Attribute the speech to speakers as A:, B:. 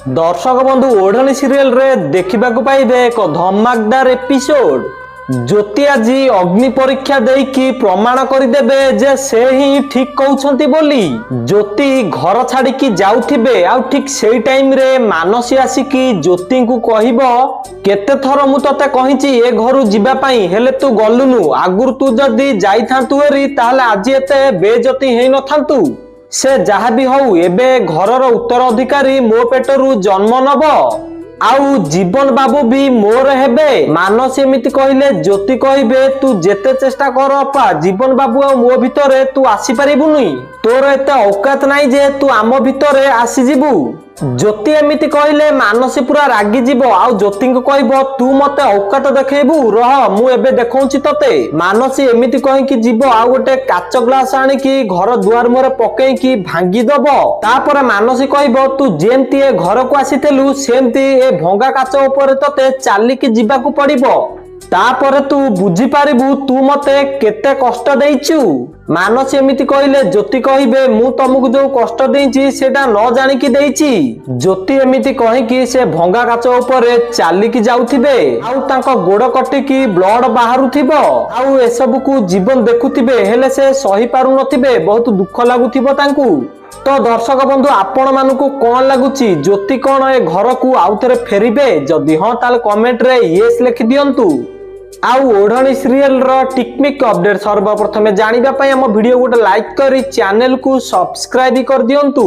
A: दर्शक बंधु ओढ़नी सीरियल रे देखा पाइबे एक धमाकदार एपिसोड। ज्योति आज अग्नि परीक्षा देकी प्रमाण करदेबे जे से ही ठीक कहउछंती बोली। ज्योति घर छाड़ी जाउथिबे आ ठीक सेई टाइम रे मानसी आसिकी ज्योति को कहबो केते थर मु तते कहिची ए घरु जिबा पई हेले तू गलुनु आगुर तू जदी जाइथांतु एरी ताले आज एते बेजती हेइ नथांतु। से जहा भी हऊ एबे घरर उत्तराधिकारी मो पेटरू जन्म नब आउ जीवन बाबू भी मोर हेबे। मानसी एमिति कहले ज्योति कहबे तू जेते चेष्टा कर अपा जीवन बाबू आ मो भितरे तू आसी परिबुनी, तोर एते औकात नाही जे तू आम भितरे आसी जिबू। ज्योति एमिति कहले मानसी पूरा रागी जीव आ ज्योति को कहबो तू मते औकात देखैबू रह मु एबे देखौची तते। मानसी एमिति कहि कि जीव आ गोटे काच ग्लास आनी कि घर दुआर मोरे पकेई कि भांगी दबो। तापर मानसी कहबो तू जेमती ए घर को आसीथेलु सेमती ए भंगा काच ऊपर तते चाली कि जीवाकू पड़िबो। तापर तू बुझी पारिबू तू मते केते कष्ट देइचू। मानसी एमिति कहले ज्योति कहबे मु तुमको जो कष्ट देइची सेटा न जानि कि देइची। ज्योति एमिति कहि कि से भंगा काच ऊपर चाली कि जाउथिबे आउ तांको गोड़ कटि कि ब्लड बाहरुथिबो आउ ए सब को जीवन देखुथिबे हेले से सही पारु नथिबे, बहुत दुख लागुथिबो तांकू। तो दर्शक बंधु आपण मानकू कोन लागुची ज्योति कोन ए घर को आउ थरे फेरिबे? जदि हां ताले कमेंट रे यस लिखि दियंतु। आउ ओढ़नी सीरियल रो टिकमिक अपडेट सर्वप्रथमे जानिबा पई हम वीडियो गोटे लाइक करी चैनल को सब्सक्राइब कर दियंतु।